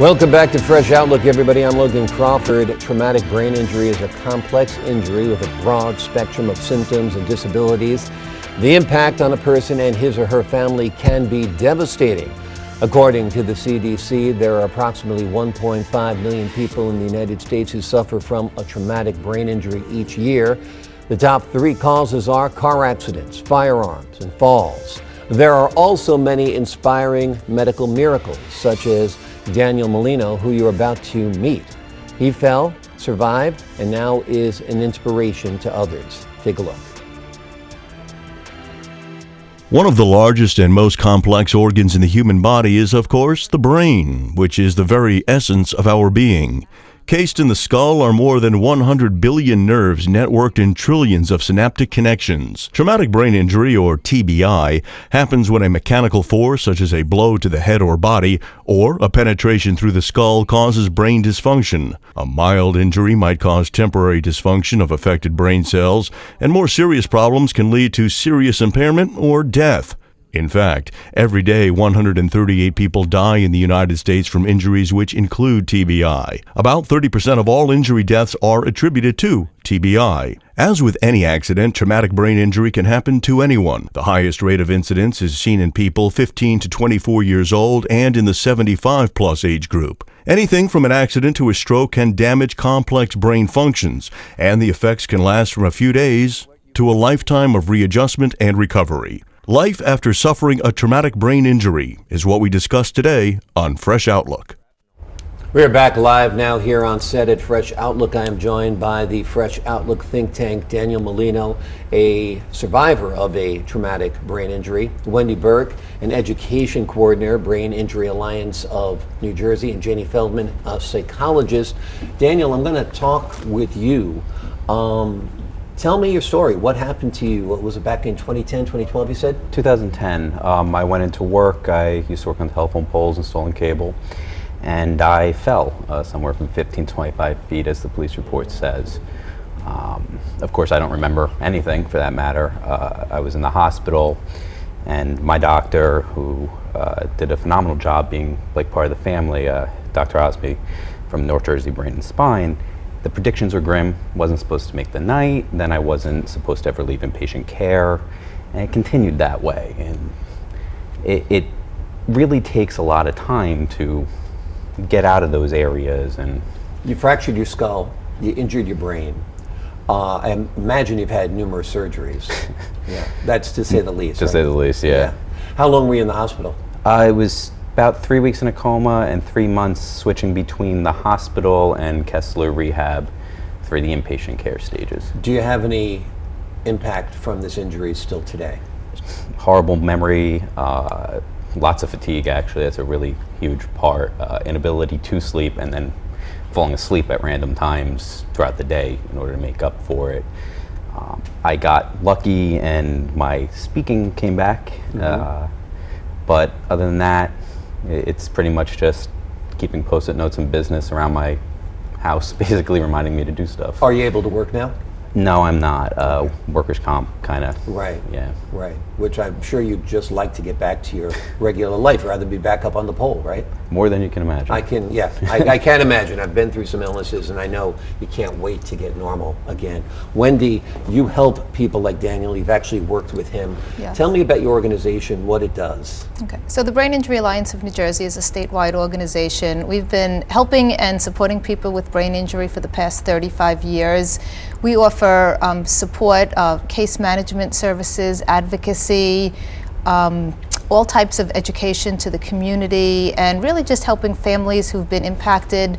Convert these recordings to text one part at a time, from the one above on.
Welcome back to Fresh Outlook, everybody. I'm Logan Crawford. Traumatic brain injury is a complex injury with a broad spectrum of symptoms and disabilities. The impact on a person and his or her family can be devastating. According to the CDC, there are approximately 1.5 million people in the United States who suffer from a traumatic brain injury each year. The top three causes are car accidents, firearms, and falls. There are also many inspiring medical miracles, such as Daniel Mollino, who you're about to meet. He fell, survived, and now is an inspiration to others. Take a look. One of the largest and most complex organs in the human body is, of course, the brain, which is the very essence of our being. Cased in the skull are more than 100 billion nerves networked in trillions of synaptic connections. Traumatic brain injury, or TBI, happens when a mechanical force, such as a blow to the head or body, or a penetration through the skull, causes brain dysfunction. A mild injury might cause temporary dysfunction of affected brain cells, and more serious problems can lead to serious impairment or death. In fact, every day 138 people die in the United States from injuries which include TBI. About 30% of all injury deaths are attributed to TBI. As with any accident, traumatic brain injury can happen to anyone. The highest rate of incidence is seen in people 15 to 24 years old and in the 75-plus age group. Anything from an accident to a stroke can damage complex brain functions, and the effects can last from a few days to a lifetime of readjustment and recovery. Life after suffering a traumatic brain injury is what we discuss today on Fresh Outlook. We're back live now here on set at Fresh Outlook. I am joined by the Fresh Outlook think tank, Daniel Mollino, a survivor of a traumatic brain injury, Wendy Berk, an education coordinator, Brain Injury Alliance of New Jersey, and Janie Feldman, a psychologist. Daniel, I'm going to talk with you. Tell me your story. What happened to you? What was it, back in 2010, 2012, you said? 2010. I went into work. I used to work on telephone poles, installing cable, and I fell somewhere from 15 to 25 feet, as the police report says. Of course, I don't remember anything, for that matter. I was in the hospital, and my doctor, who did a phenomenal job being like part of the family, Dr. Osby from North Jersey Brain and Spine, the predictions were grim. Wasn't supposed to make the night. Then I wasn't supposed to ever leave inpatient care. And it continued that way. And it really takes a lot of time to get out of those areas. And you fractured your skull. You injured your brain. I imagine you've had numerous surgeries. Yeah, that's to say the least. To say the least, yeah. How long were you in the hospital? I was about 3 weeks in a coma and 3 months switching between the hospital and Kessler Rehab for the inpatient care stages. Do you have any impact from this injury still today? Horrible memory, lots of fatigue actually. That's a really huge part. Inability to sleep, and then falling asleep at random times throughout the day in order to make up for it. I got lucky and my speaking came back, but other than that, it's pretty much just keeping post-it notes and business around my house, basically reminding me to do stuff. Are you able to work now? No, I'm not. Workers' comp, kind of. Right. Yeah. Right. Which I'm sure you'd just like to get back to your regular life, rather be back up on the pole, right? More than you can imagine. I can imagine. I've been through some illnesses, and I know you can't wait to get normal again. Wendy, you help people like Daniel. You've actually worked with him. Yes. Tell me about your organization, what it does. Okay. So the Brain Injury Alliance of New Jersey is a statewide organization. We've been helping and supporting people with brain injury for the past 35 years. We offer support, case management services, advocacy, all types of education to the community, and really just helping families who've been impacted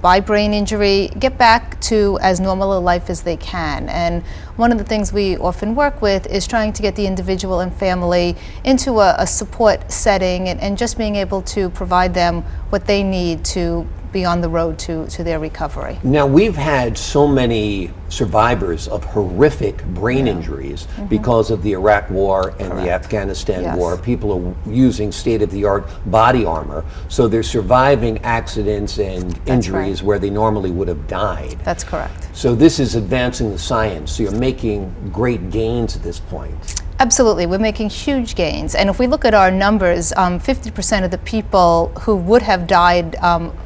by brain injury get back to as normal a life as they can. And one of the things we often work with is trying to get the individual and family into a support setting, and just being able to provide them what they need to be on the road to their recovery. Now, we've had so many survivors of horrific brain injuries because of the Iraq War and the Afghanistan War. People are using state-of-the-art body armor, so they're surviving accidents and injuries where they normally would have died. That's correct. So this is advancing the science, so you're making great gains at this point. Absolutely, we're making huge gains. And if we look at our numbers, 50% of the people who would have died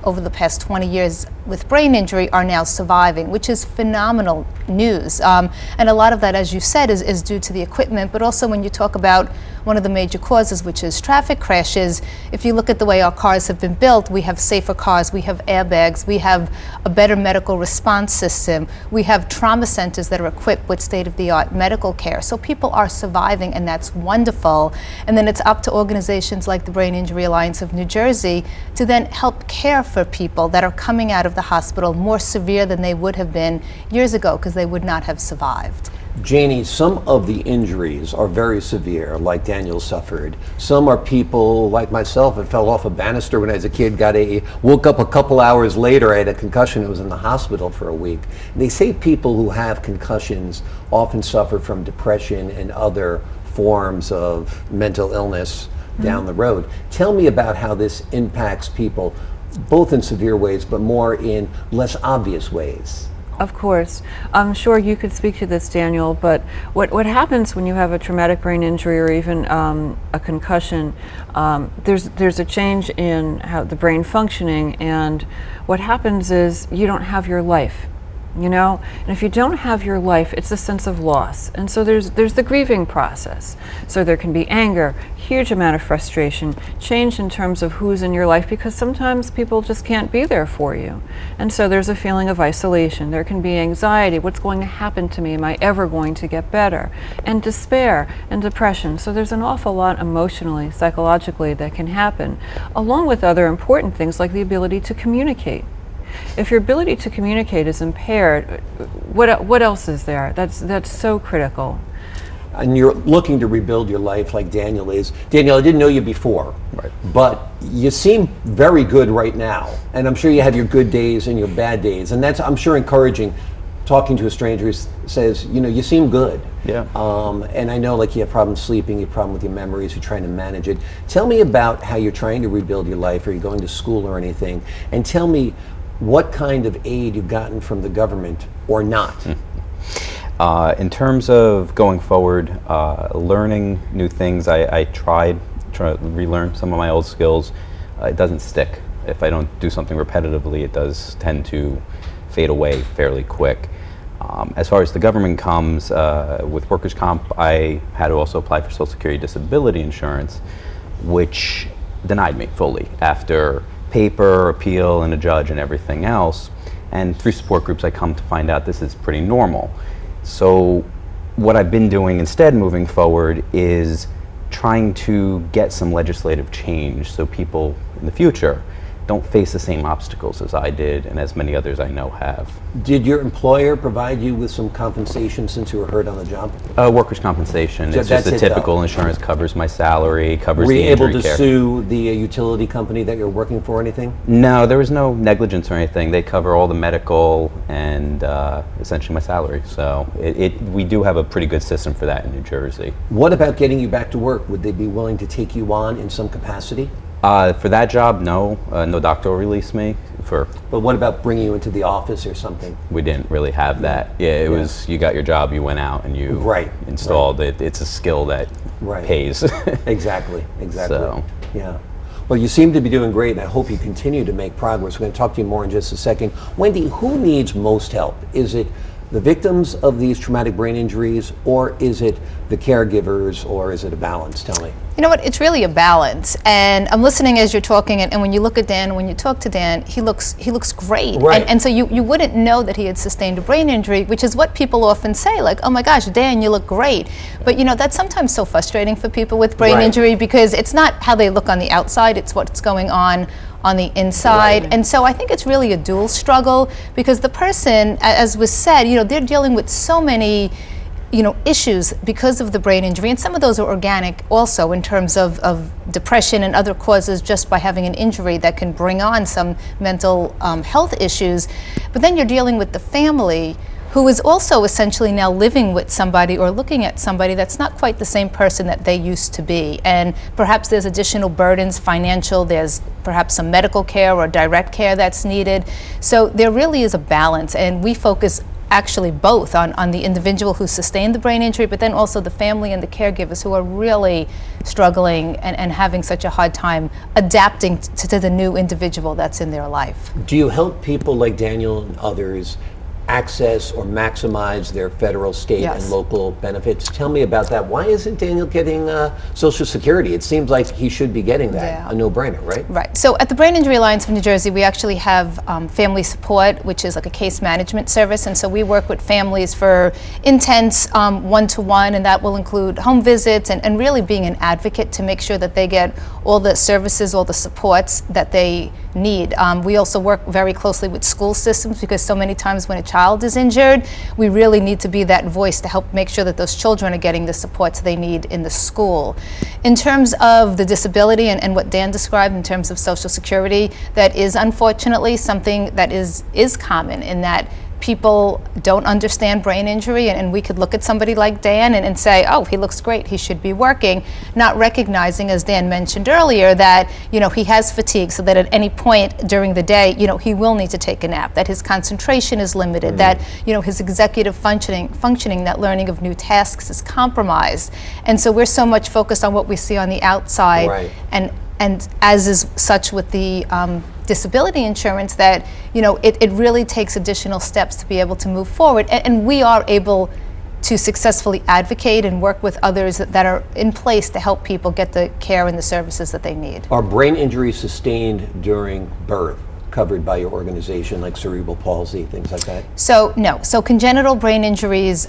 over the past 20 years with brain injury are now surviving, which is phenomenal news. And a lot of that, as you said, is due to the equipment, but also when you talk about one of the major causes, which is traffic crashes, if you look at the way our cars have been built, we have safer cars, we have airbags, we have a better medical response system, we have trauma centers that are equipped with state-of-the-art medical care. So people are surviving, and that's wonderful. And then it's up to organizations like the Brain Injury Alliance of New Jersey to then help care for people that are coming out of the hospital more severe than they would have been years ago, because they would not have survived. Janie, some of the injuries are very severe, like Daniel suffered. Some are people like myself that fell off a banister when I was a kid, woke up a couple hours later, I had a concussion, I was in the hospital for a week. And they say people who have concussions often suffer from depression and other forms of mental illness down the road. Tell me about how this impacts people, both in severe ways, but more in less obvious ways. Of course. I'm sure you could speak to this, Daniel, but what happens when you have a traumatic brain injury or even a concussion, there's a change in how the brain functioning, and what happens is you don't have your life. You know, and if you don't have your life, it's a sense of loss. And so there's the grieving process. So there can be anger, huge amount of frustration, change in terms of who's in your life, because sometimes people just can't be there for you. And so there's a feeling of isolation. There can be anxiety. What's going to happen to me? Am I ever going to get better? And despair and depression. So there's an awful lot emotionally, psychologically that can happen, along with other important things like the ability to communicate. If your ability to communicate is impaired, what else is there? That's so critical. And you're looking to rebuild your life like Daniel is. Daniel, I didn't know you before, Right. but you seem very good right now. And I'm sure you have your good days and your bad days. And that's, I'm sure, encouraging, talking to a stranger who says, you know, you seem good. Yeah. And I know, like, you have problems sleeping, you have problem with your memories, you're trying to manage it. Tell me about how you're trying to rebuild your life. Are you going to school or anything? And tell me what kind of aid you've gotten from the government or not. In terms of going forward, learning new things, I try to relearn some of my old skills. It doesn't stick. If I don't do something repetitively, it does tend to fade away fairly quick. As far as the government comes, with workers' comp, I had to also apply for Social Security disability insurance, which denied me fully after paper, appeal, and a judge and everything else. And through support groups, I come to find out this is pretty normal. So what I've been doing instead moving forward is trying to get some legislative change so people in the future don't face the same obstacles as I did and as many others I know have. Did your employer provide you with some compensation since you were hurt on the job? Workers' compensation. It's just a typical insurance, covers my salary, covers the injury care. Were you able to sue the utility company that you're working for or anything? No, there was no negligence or anything. They cover all the medical and essentially my salary. So we do have a pretty good system for that in New Jersey. What about getting you back to work? Would they be willing to take you on in some capacity? For that job, no. No doctor will release me. But what about bringing you into the office or something? We didn't really have that. Yeah, it was, you got your job, you went out and you installed it. It's a skill that pays. Exactly. So. Yeah. Well, you seem to be doing great, and I hope you continue to make progress. We're going to talk to you more in just a second. Wendy, who needs most help? Is it the victims of these traumatic brain injuries, or is it the caregivers, or is it a balance? Tell me. You know what, it's really a balance, and I'm listening as you're talking, and when you look at Dan, when you talk to Dan, he looks great. Right. And so you wouldn't know that he had sustained a brain injury, which is what people often say, like, oh my gosh, Dan, you look great. But you know, that's sometimes so frustrating for people with brain injury, because it's not how they look on the outside, it's what's going on the inside. And so I think it's really a dual struggle, because the person, as was said, you know, they're dealing with so many, you know, issues because of the brain injury, and some of those are organic also in terms of depression and other causes just by having an injury that can bring on some mental health issues. But then you're dealing with the family, who is also essentially now living with somebody or looking at somebody that's not quite the same person that they used to be. And perhaps there's additional burdens, financial, there's perhaps some medical care or direct care that's needed. So there really is a balance, and we focus actually both on the individual who sustained the brain injury, but then also the family and the caregivers who are really struggling and having such a hard time adapting to the new individual that's in their life. Do you help people like Daniel and others access or maximize their federal, state, Yes. and local benefits? Tell me about that. Why isn't Daniel getting Social Security? It seems like he should be getting that. Yeah. A no-brainer, right? Right. So at the Brain Injury Alliance of New Jersey, we actually have family support, which is like a case management service. And so we work with families for intense one-to-one, and that will include home visits and really being an advocate to make sure that they get all the services, all the supports that they need. We also work very closely with school systems, because so many times when a child is injured, we really need to be that voice to help make sure that those children are getting the supports they need in the school. In terms of the disability and what Dan described in terms of Social Security, that is unfortunately something that is common, in that people don't understand brain injury, and we could look at somebody like Dan and say, oh, he looks great, he should be working, not recognizing, as Dan mentioned earlier, that he has fatigue, so that at any point during the day, he will need to take a nap, that his concentration is limited, that his executive functioning, that learning of new tasks is compromised. And so we're so much focused on what we see on the outside, Right. and as is such with the disability insurance, that it really takes additional steps to be able to move forward, and we are able to successfully advocate and work with others that are in place to help people get the care and the services that they need. Are brain injuries sustained during birth covered by your organization, like cerebral palsy, things like that? So no. So congenital brain injuries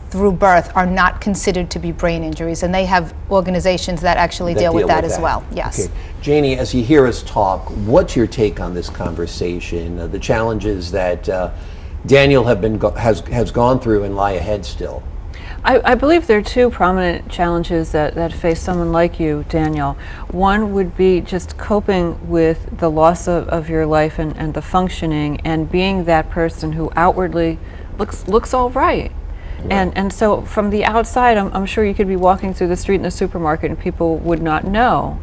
through birth are not considered to be brain injuries, and they have organizations that actually deal with that as well. Yes. Okay. Janie, as you hear us talk, what's your take on this conversation, the challenges that Daniel has gone through and lie ahead still? I believe there are two prominent challenges that face someone like you, Daniel. One would be just coping with the loss of your life and the functioning, and being that person who outwardly looks all right. And so from the outside, I'm sure you could be walking through the street in the supermarket and people would not know.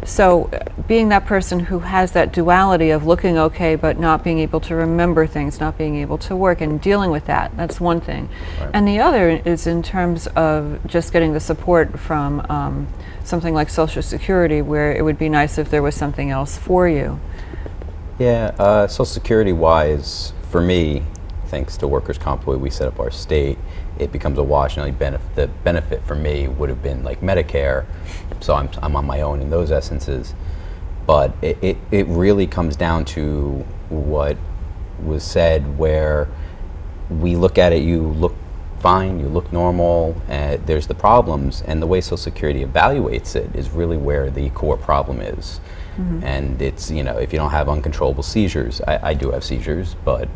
So being that person who has that duality of looking okay but not being able to remember things, not being able to work, and dealing with that's one thing. Right. And the other is in terms of just getting the support from something like Social Security, where it would be nice if there was something else for you. Yeah, Social Security wise, for me, thanks to workers' comp, the way we set up our state, it becomes a wash. And the benefit for me would have been like Medicare, so I'm on my own in those essences. But it really comes down to what was said, where we look at it, you look fine, you look normal, there's the problems, and the way Social Security evaluates it is really where the core problem is. Mm-hmm. And it's, if you don't have uncontrollable seizures, I do have seizures, but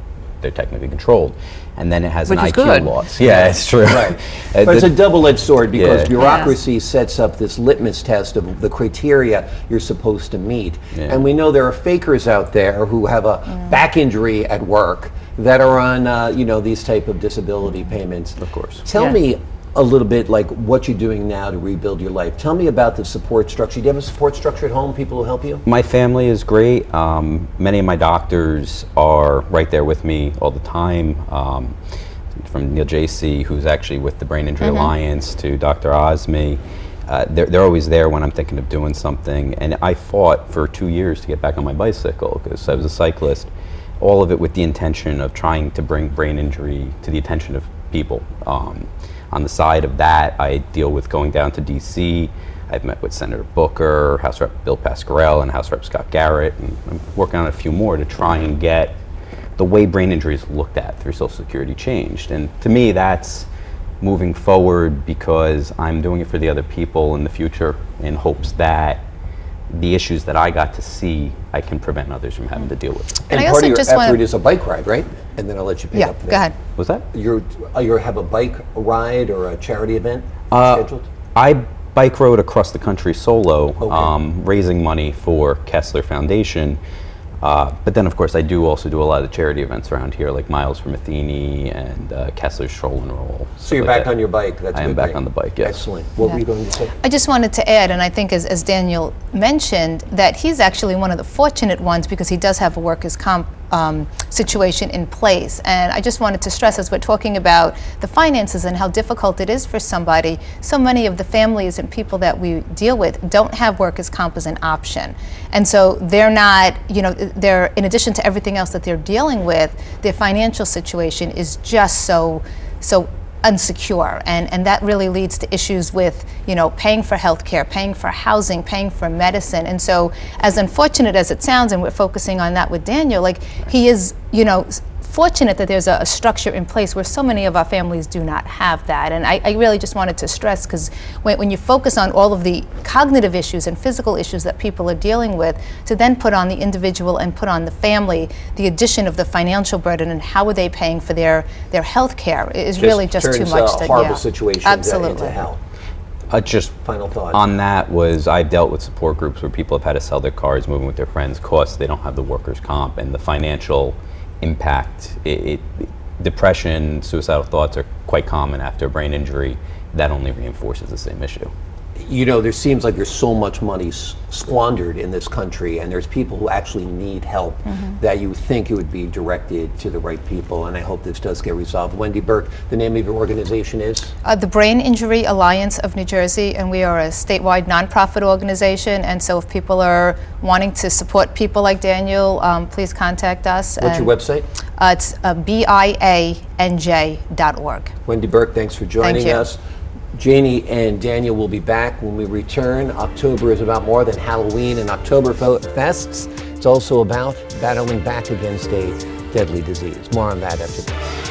they're technically controlled, and then it has an IQ loss. Yeah, it's true. Right. But it's a double-edged sword, because bureaucracy sets up this litmus test of the criteria you're supposed to meet. Yeah. And we know there are fakers out there who have a back injury at work that are on these type of disability payments. Of course. Tell me a little bit like what you're doing now to rebuild your life. Tell me about the support structure. Do you have a support structure at home, people who help you? My family is great. Many of my doctors are right there with me all the time. From Neil J.C., who's actually with the Brain Injury Alliance, to Dr. Osme. They're always there when I'm thinking of doing something. And I fought for 2 years to get back on my bicycle, because I was a cyclist. All of it with the intention of trying to bring brain injury to the attention of people. On the side of that, I deal with going down to D.C. I've met with Senator Booker, House Rep Bill Pascarell, and House Rep Scott Garrett, and I'm working on a few more to try and get the way brain injury is looked at through Social Security changed. And to me, that's moving forward, because I'm doing it for the other people in the future, in hopes that the issues that I got to see, I can prevent others from having to deal with. And part of your effort is a bike ride, right? And then I'll let you pick up. Yeah, go ahead. Was that? You have a bike ride or a charity event scheduled? I bike rode across the country solo, raising money for Kessler Foundation. But then, of course, I do also do a lot of the charity events around here, like Miles for Matheny and Kessler's Stroll and Roll. So you're back on your bike. That's I am back on the bike, yes. Excellent. What were you going to say? I just wanted to add, and I think as Daniel mentioned, that he's actually one of the fortunate ones, because he does have a workers' comp situation in place. And I just wanted to stress, as we're talking about the finances and how difficult it is for somebody, so many of the families and people that we deal with don't have workers' comp as an option. And so they're not, they're, in addition to everything else that they're dealing with, their financial situation is just so unsecure, and that really leads to issues with paying for health care, paying for housing, paying for medicine. And so, as unfortunate as it sounds, and we're focusing on that with Daniel, like, he is fortunate that there's a structure in place where so many of our families do not have that. And I really just wanted to stress, because when you focus on all of the cognitive issues and physical issues that people are dealing with, to then put on the individual and put on the family the addition of the financial burden and how are they paying for their health care is really just too much. A horrible situation into hell. Just final thought on that was, I've dealt with support groups where people have had to sell their cars, moving with their friends, costs, they don't have the workers' comp, and the financial impact, depression, suicidal thoughts are quite common after a brain injury. That only reinforces the same issue. There seems like there's so much money squandered in this country, and there's people who actually need help, that you think it would be directed to the right people, and I hope this does get resolved. Wendy Berk, the name of your organization is? The Brain Injury Alliance of New Jersey, and we are a statewide nonprofit organization, and so if people are wanting to support people like Daniel, please contact us. What's your website? It's bianj.org. Wendy Berk, thanks for joining us. Janie and Daniel will be back when we return. October is about more than Halloween and Oktoberfests. It's also about battling back against a deadly disease. More on that after this.